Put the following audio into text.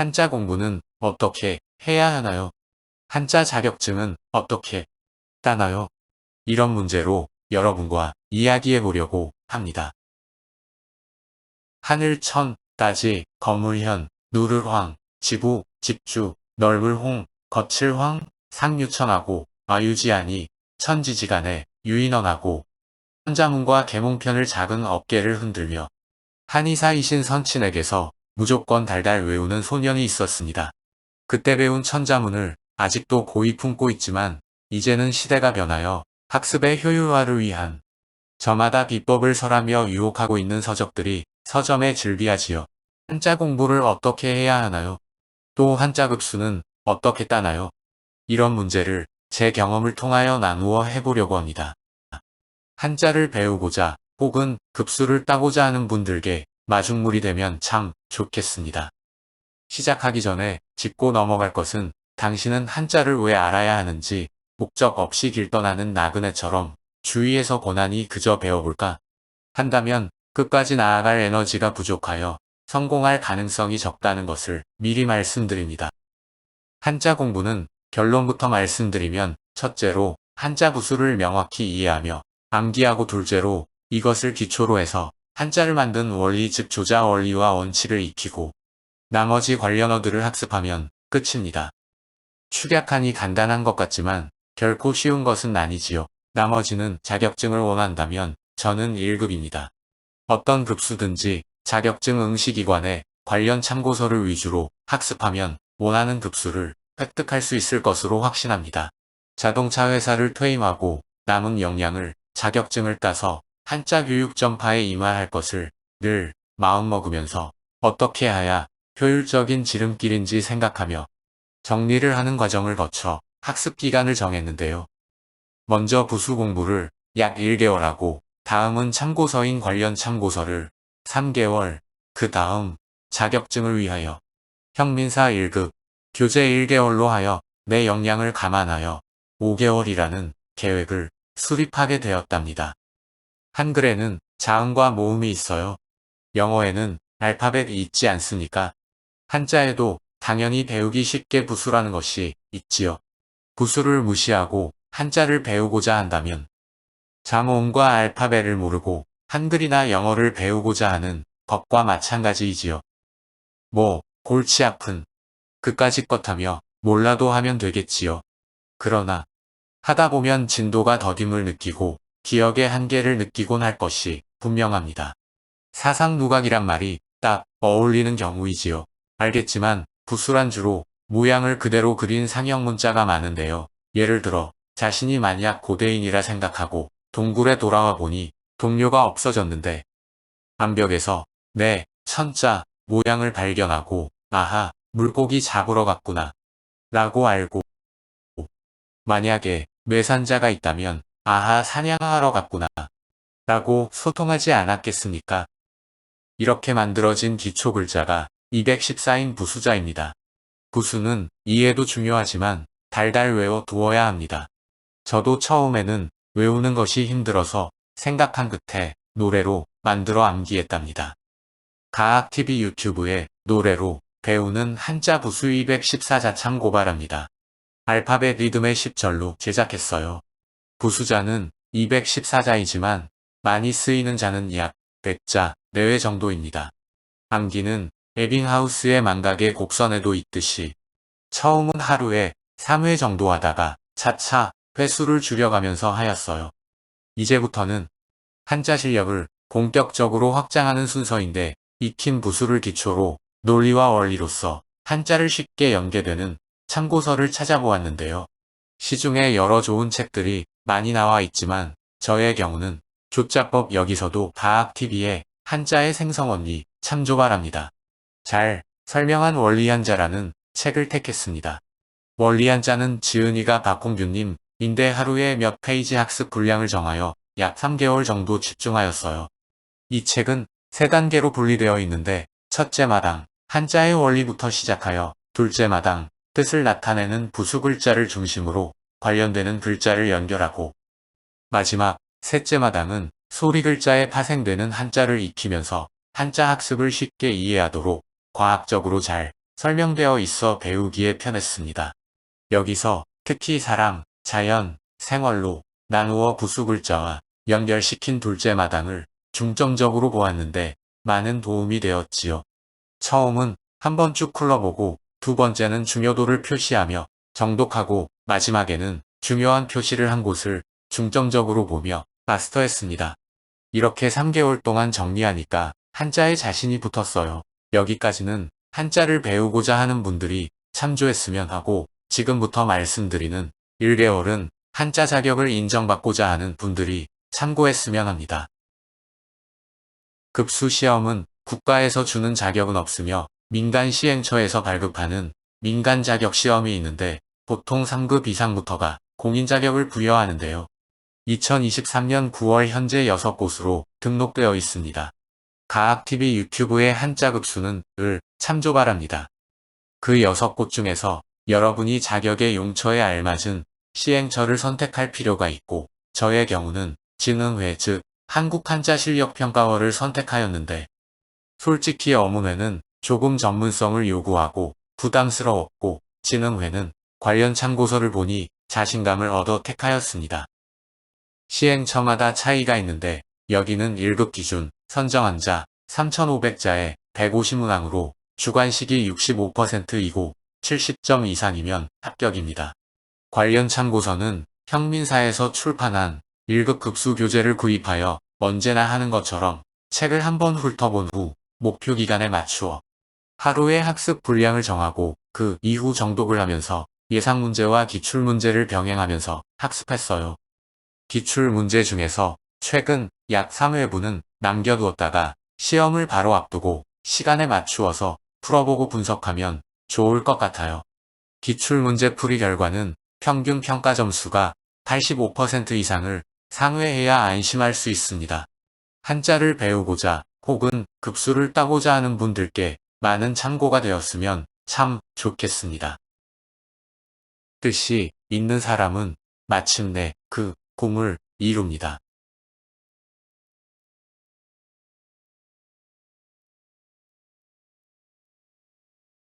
한자 공부는 어떻게 해야 하나요? 한자 자격증은 어떻게 따나요? 이런 문제로 여러분과 이야기해 보려고 합니다. 하늘천, 따지, 거물현, 누르황, 지부, 집주, 널물홍, 거칠황, 상유천하고, 아유지하니, 천지지간에, 유인원하고, 천자문과 계몽편을 작은 어깨를 흔들며 한의사이신 선친에게서 무조건 달달 외우는 소년이 있었습니다. 그때 배운 천자문을 아직도 고이 품고 있지만 이제는 시대가 변하여 학습의 효율화를 위한 저마다 비법을 설하며 유혹하고 있는 서적들이 서점에 즐비하지요. 한자 공부를 어떻게 해야 하나요? 또 한자 급수는 어떻게 따나요? 이런 문제를 제 경험을 통하여 나누어 해보려고 합니다. 한자를 배우고자 혹은 급수를 따고자 하는 분들께 마중물이 되면 참 좋겠습니다. 시작하기 전에 짚고 넘어갈 것은 당신은 한자를 왜 알아야 하는지 목적 없이 길 떠나는 나그네처럼 주위에서 고난이 그저 배워볼까 한다면 끝까지 나아갈 에너지가 부족하여 성공할 가능성이 적다는 것을 미리 말씀드립니다. 한자 공부는 결론부터 말씀드리면 첫째로 한자 부수를 명확히 이해하며 암기하고 둘째로 이것을 기초로 해서 한자를 만든 원리 즉 조자 원리와 원칙을 익히고 나머지 관련어들을 학습하면 끝입니다. 축약하니 간단한 것 같지만 결코 쉬운 것은 아니지요. 나머지는 자격증을 원한다면 저는 1급입니다. 어떤 급수든지 자격증 응시기관에 관련 참고서를 위주로 학습하면 원하는 급수를 획득할 수 있을 것으로 확신합니다. 자동차 회사를 퇴임하고 남은 역량을 자격증을 따서 한자 교육 전파에 임할 것을 늘 마음먹으면서 어떻게 해야 효율적인 지름길인지 생각하며 정리를 하는 과정을 거쳐 학습 기간을 정했는데요. 먼저 부수 공부를 약 1개월 하고 다음은 참고서인 관련 참고서를 3개월, 그 다음 자격증을 위하여 형민사 1급, 교재 1개월로 하여 내 역량을 감안하여 5개월이라는 계획을 수립하게 되었답니다. 한글에는 자음과 모음이 있어요. 영어에는 알파벳이 있지 않습니까? 한자에도 당연히 배우기 쉽게 부수라는 것이 있지요. 부수를 무시하고 한자를 배우고자 한다면 자모음과 알파벳을 모르고 한글이나 영어를 배우고자 하는 것과 마찬가지이지요. 골치 아픈 그까짓 것하며 몰라도 하면 되겠지요. 그러나 하다 보면 진도가 더딤을 느끼고 기억의 한계를 느끼곤 할 것이 분명합니다. 사상누각이란 말이 딱 어울리는 경우이지요. 알겠지만 부수란 주로 모양을 그대로 그린 상형 문자가 많은데요. 예를 들어 자신이 만약 고대인이라 생각하고 동굴에 돌아와 보니 동료가 없어졌는데 암벽에서 내 천자 모양을 발견하고 아하 물고기 잡으러 갔구나 라고 알고 만약에 매산자가 있다면 아하 사냥하러 갔구나 라고 소통하지 않았겠습니까? 이렇게 만들어진 기초 글자가 214인 부수자입니다. 부수는 이해도 중요하지만 달달 외워 두어야 합니다. 저도 처음에는 외우는 것이 힘들어서 생각한 끝에 노래로 만들어 암기했답니다. 가학TV 유튜브에 노래로 배우는 한자 부수 214자 참고 바랍니다. 알파벳 리듬의 10절로 제작했어요. 부수자는 214자이지만 많이 쓰이는 자는 약 100자 내외 정도입니다. 암기는 에빙하우스의 망각의 곡선에도 있듯이 처음은 하루에 3회 정도 하다가 차차 횟수를 줄여가면서 하였어요. 이제부터는 한자 실력을 본격적으로 확장하는 순서인데 익힌 부수를 기초로 논리와 원리로서 한자를 쉽게 연계되는 참고서를 찾아보았는데요. 시중에 여러 좋은 책들이 많이 나와 있지만 저의 경우는 조자법 여기서도 가학TV의 한자의 생성원리 참조 바랍니다. 잘 설명한 원리한자라는 책을 택했습니다. 원리한자는 지은이가 박홍규님 인데 하루에 몇 페이지 학습 분량을 정하여 약 3개월 정도 집중하였어요. 이 책은 3단계로 분리되어 있는데 첫째 마당 한자의 원리부터 시작하여 둘째 마당 뜻을 나타내는 부수 글자를 중심으로 관련되는 글자를 연결하고 마지막 셋째 마당은 소리 글자에 파생되는 한자를 익히면서 한자 학습을 쉽게 이해하도록 과학적으로 잘 설명되어 있어 배우기에 편했습니다. 여기서 특히 사람, 자연, 생활로 나누어 부수글자와 연결시킨 둘째 마당을 중점적으로 보았는데 많은 도움이 되었지요. 처음은 한번 쭉 흘러보고 두 번째는 중요도를 표시하며 정독하고 마지막에는 중요한 표시를 한 곳을 중점적으로 보며 마스터했습니다. 이렇게 3개월 동안 정리하니까 한자에 자신이 붙었어요. 여기까지는 한자를 배우고자 하는 분들이 참조했으면 하고 지금부터 말씀드리는 1개월은 한자 자격을 인정받고자 하는 분들이 참고했으면 합니다. 급수시험은 국가에서 주는 자격은 없으며 민간 시행처에서 발급하는 민간 자격 시험이 있는데 보통 3급 이상부터가 공인 자격을 부여하는데요. 2023년 9월 현재 6곳으로 등록되어 있습니다. 가학TV 유튜브의 한자 급수는 을 참조 바랍니다. 그 6곳 중에서 여러분이 자격의 용처에 알맞은 시행처를 선택할 필요가 있고 저의 경우는 진흥회 즉 한국한자실력평가원을 선택하였는데 솔직히 어문회는 조금 전문성을 요구하고 부담스러웠고 진흥회는 관련 참고서를 보니 자신감을 얻어 택하였습니다. 시행처마다 차이가 있는데 여기는 1급 기준 선정한자 3,500자에 150문항으로 주관식이 65%이고 70점 이상이면 합격입니다. 관련 참고서는 형민사에서 출판한 1급 급수 교재를 구입하여 언제나 하는 것처럼 책을 한번 훑어본 후 목표 기간에 맞추어 하루의 학습 분량을 정하고 그 이후 정독을 하면서 예상 문제와 기출 문제를 병행하면서 학습했어요. 기출 문제 중에서 최근 약 3회분은 남겨두었다가 시험을 바로 앞두고 시간에 맞추어서 풀어보고 분석하면 좋을 것 같아요. 기출문제 풀이 결과는 평균 평가 점수가 85% 이상을 상회해야 안심할 수 있습니다. 한자를 배우고자 혹은 급수를 따고자 하는 분들께 많은 참고가 되었으면 참 좋겠습니다. 뜻이 있는 사람은 마침내 그 꿈을 이룹니다.